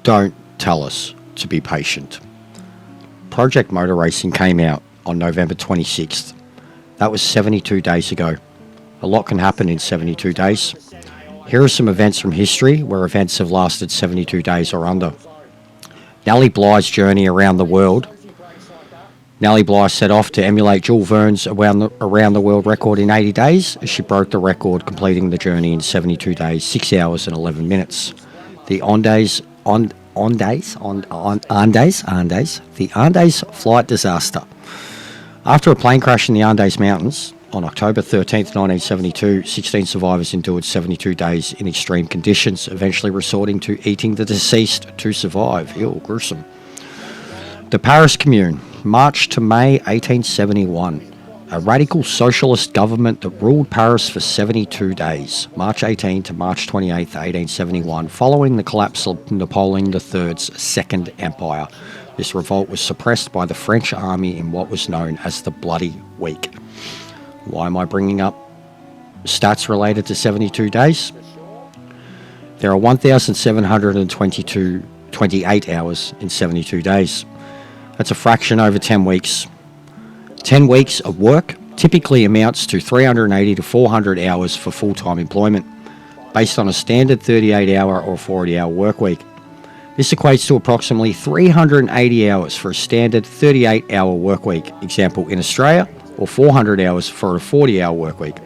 don't tell us to be patient. Project Motor Racing came out on November 26th. That was 72 days ago. A lot can happen in 72 days. Here are some events from history where events have lasted 72 days or under. Nellie Bly's journey around the world. Nellie Bly set off to emulate Jules Verne's around the world record in 80 days. She broke the record, completing the journey in 72 days, 6 hours and 11 minutes. The Andes flight disaster. After a plane crash in the Andes Mountains on October 13th, 1972, 16 survivors endured 72 days in extreme conditions, eventually resorting to eating the deceased to survive. Ew, gruesome. The Paris Commune, March to May 1871. A radical socialist government that ruled Paris for 72 days, March 18 to March 28, 1871, following the collapse of Napoleon III's Second Empire. This revolt was suppressed by the French army in what was known as the Bloody Week. Why am I bringing up stats related to 72 days? There are 1,728 hours in 72 days. That's a fraction over 10 weeks. 10 weeks of work typically amounts to 380 to 400 hours for full-time employment, based on a standard 38-hour or 40-hour work week. This equates to approximately 380 hours for a standard 38-hour work week, example in Australia, or 400 hours for a 40-hour work week.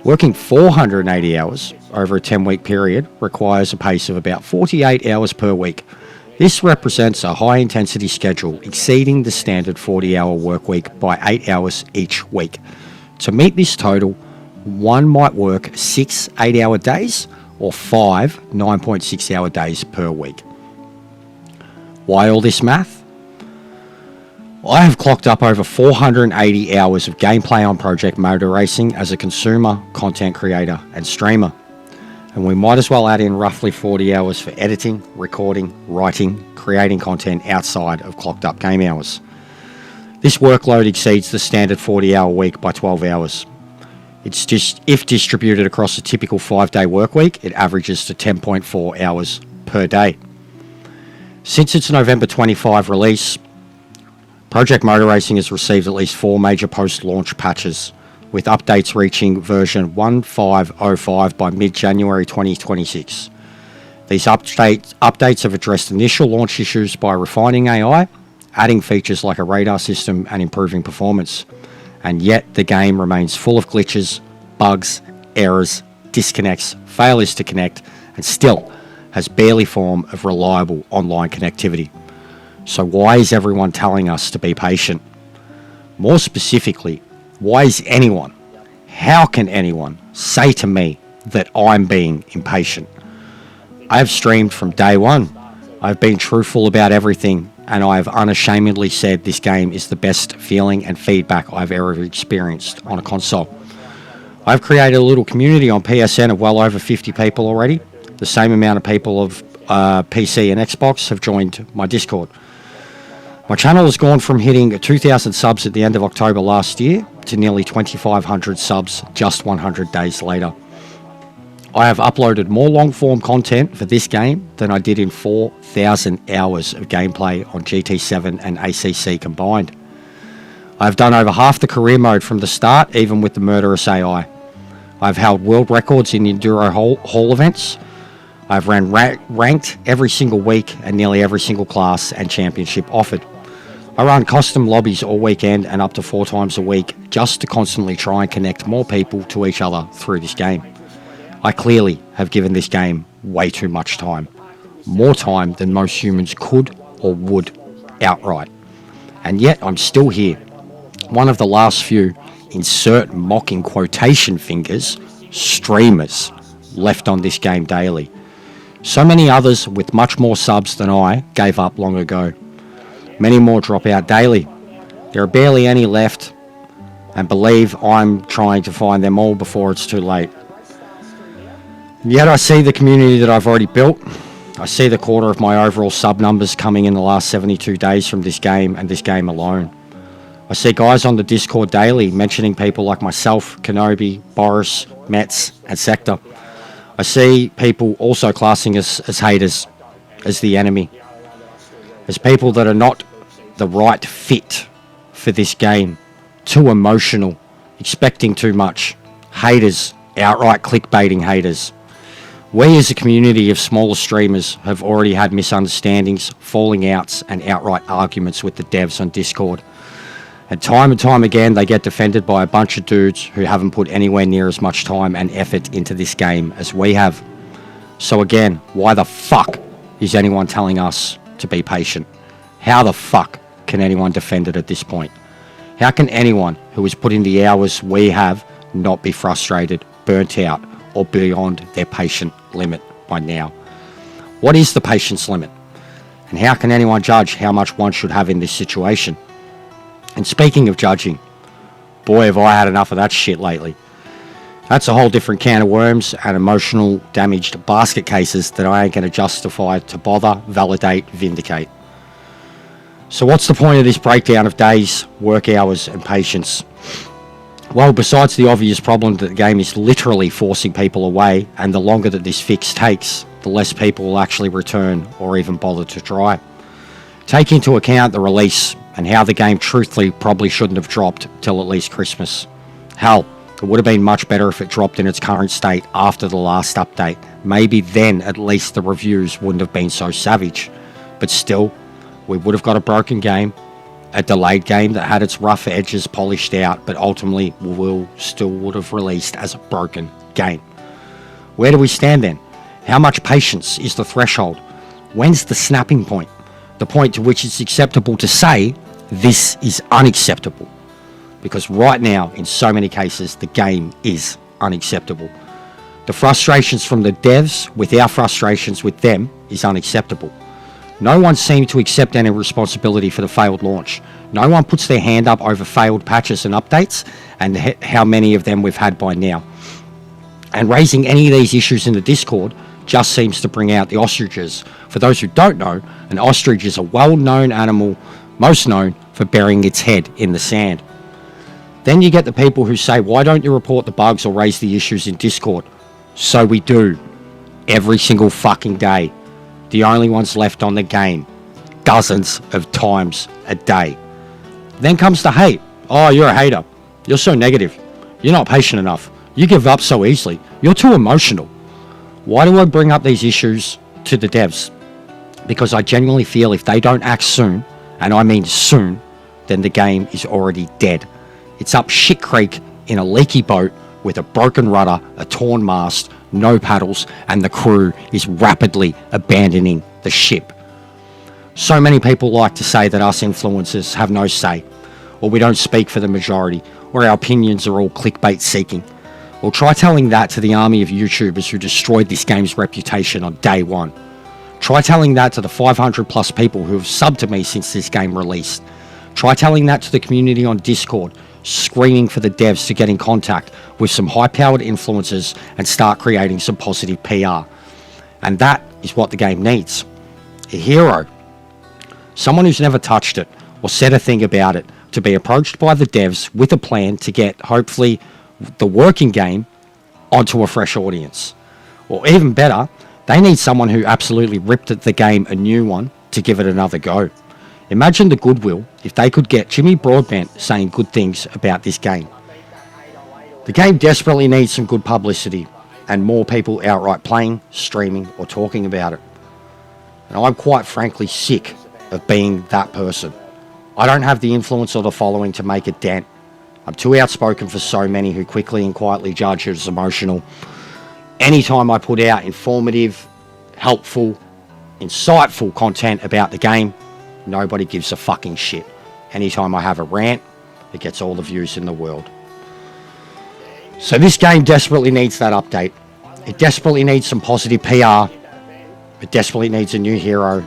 Working 480 hours over a 10-week period requires a pace of about 48 hours per week. This represents a high-intensity schedule exceeding the standard 40-hour work week by 8 hours each week. To meet this total, one might work 6 8-hour days or 5 9.6-hour days per week. Why all this math? I have clocked up over 480 hours of gameplay on Project Motor Racing as a consumer, content creator and streamer. And we might as well add in roughly 40 hours for editing, recording, writing, creating content outside of clocked up game hours. This workload exceeds the standard 40-hour week by 12 hours. It's just, if distributed across a typical 5-day work week, it averages to 10.4 hours per day. Since its November 25 release, Project Motor Racing has received at least 4 major post-launch patches, with updates reaching version 1505 by mid-January 2026. These updates have addressed initial launch issues by refining AI, adding features like a radar system and improving performance. And yet the game remains full of glitches, bugs, errors, disconnects, failures to connect, and still has barely form of reliable online connectivity. So why is everyone telling us to be patient? More specifically, why is anyone, how can anyone say to me that I'm being impatient? I have streamed from day one. I've been truthful about everything, and I have unashamedly said this game is the best feeling and feedback I've ever experienced on a console. I've created a little community on PSN of well over 50 people already. The same amount of people of PC and Xbox have joined my Discord. My channel has gone from hitting 2,000 subs at the end of October last year to nearly 2,500 subs just 100 days later. I have uploaded more long-form content for this game than I did in 4,000 hours of gameplay on GT7 and ACC combined. I've done over half the career mode from the start, even with the murderous AI. I've held world records in Enduro Hall events. I've ran ranked every single week and nearly every single class and championship offered. I run custom lobbies all weekend and up to 4 times a week just to constantly try and connect more people to each other through this game. I clearly have given this game way too much time. More time than most humans could or would outright. And yet I'm still here. One of the last few, insert mocking quotation fingers, streamers left on this game daily. So many others with much more subs than I gave up long ago. Many more drop out daily. There are barely any left, and believe I'm trying to find them all before it's too late. Yet I see the community that I've already built. I see the quarter of my overall sub numbers coming in the last 72 days from this game and this game alone. I see guys on the Discord daily mentioning people like myself, Kenobi, Boris, Metz, and Sector. I see people also classing us as haters. as the enemy, as people that are not the right fit for this game, too emotional, expecting too much, haters, outright clickbaiting haters. We as a community of smaller streamers have already had misunderstandings, falling outs and outright arguments with the devs on Discord. And time again they get defended by a bunch of dudes who haven't put anywhere near as much time and effort into this game as we have. So again, why the fuck is anyone telling us to be patient? How the fuck can anyone defend it at this point? How can anyone who has put in the hours we have not be frustrated, burnt out, or beyond their patient limit by now? What is the patience limit? And how can anyone judge how much one should have in this situation? And speaking of judging, boy have I had enough of that shit lately. That's a whole different can of worms and emotional damaged basket cases that I ain't going to justify to bother, validate, vindicate. So what's the point of this breakdown of days, work hours and patience? Well, besides the obvious problem that the game is literally forcing people away, and the longer that this fix takes, the less people will actually return or even bother to try. Take into account the release and how the game truthfully probably shouldn't have dropped till at least Christmas. Hell, it would have been much better if it dropped in its current state after the last update. Maybe then at least the reviews wouldn't have been so savage. But still, we would have got a broken game, a delayed game that had its rough edges polished out, but ultimately would have released as a broken game. Where do we stand then? How much patience is the threshold? When's the snapping point? The point to which it's acceptable to say, this is unacceptable. Because right now, in so many cases, the game is unacceptable. The frustrations from the devs with our frustrations with them is unacceptable. No one seemed to accept any responsibility for the failed launch. No one puts their hand up over failed patches and updates and how many of them we've had by now. And raising any of these issues in the Discord just seems to bring out the ostriches. For those who don't know, an ostrich is a well-known animal, most known for burying its head in the sand. Then you get the people who say, why don't you report the bugs or raise the issues in Discord? So we do. Every single fucking day. The only ones left on the game. Dozens of times a day. Then comes the hate. Oh, you're a hater. You're so negative. You're not patient enough. You give up so easily. You're too emotional. Why do I bring up these issues to the devs? Because I genuinely feel if they don't act soon, and I mean soon, then the game is already dead. It's up shit creek in a leaky boat with a broken rudder, a torn mast, no paddles, and the crew is rapidly abandoning the ship. So many people like to say that us influencers have no say, or we don't speak for the majority, or our opinions are all clickbait seeking. Well, try telling that to the army of YouTubers who destroyed this game's reputation on day one. Try telling that to the 500 plus people who have subbed to me since this game released. Try telling that to the community on Discord, screaming for the devs to get in contact with some high-powered influencers and start creating some positive PR. And that is what the game needs. A hero. Someone who's never touched it or said a thing about it, to be approached by the devs with a plan to get, hopefully, the working game onto a fresh audience. Or even better, they need someone who absolutely ripped at the game a new one to give it another go. Imagine the goodwill if they could get Jimmy Broadbent saying good things about this game. The game desperately needs some good publicity and more people outright playing, streaming, or talking about it. And I'm quite frankly sick of being that person. I don't have the influence or the following to make a dent. I'm too outspoken for so many who quickly and quietly judge it as emotional. Anytime I put out informative, helpful, insightful content about the game, nobody gives a fucking shit. Anytime I have a rant, it gets all the views in the world. So this game desperately needs that update. It desperately needs some positive PR. It desperately needs a new hero.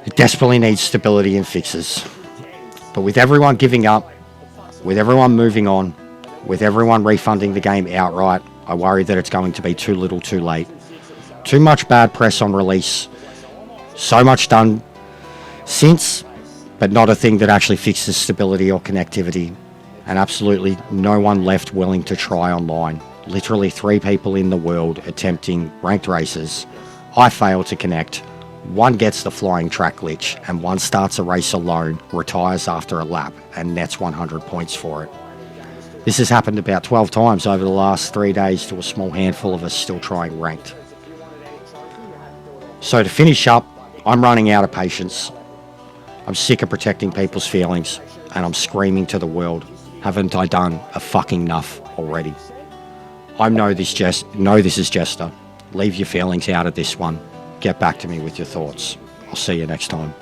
It desperately needs stability and fixes. But with everyone giving up, with everyone moving on, with everyone refunding the game outright, I worry that it's going to be too little too late. Too much bad press on release. So much done since, but not a thing that actually fixes stability or connectivity. And absolutely no one left willing to try online. Literally 3 people in the world attempting ranked races I fail to connect. One gets the flying track glitch, and one starts a race alone, retires after a lap, and nets 100 points for it. This has happened about 12 times over the last 3 days to a small handful of us still trying ranked. So to finish up, I'm running out of patience. I'm sick of protecting people's feelings, and I'm screaming to the world, haven't I done a fucking enough already? I know this is Jester. Leave your feelings out of this one. Get back to me with your thoughts. I'll see you next time.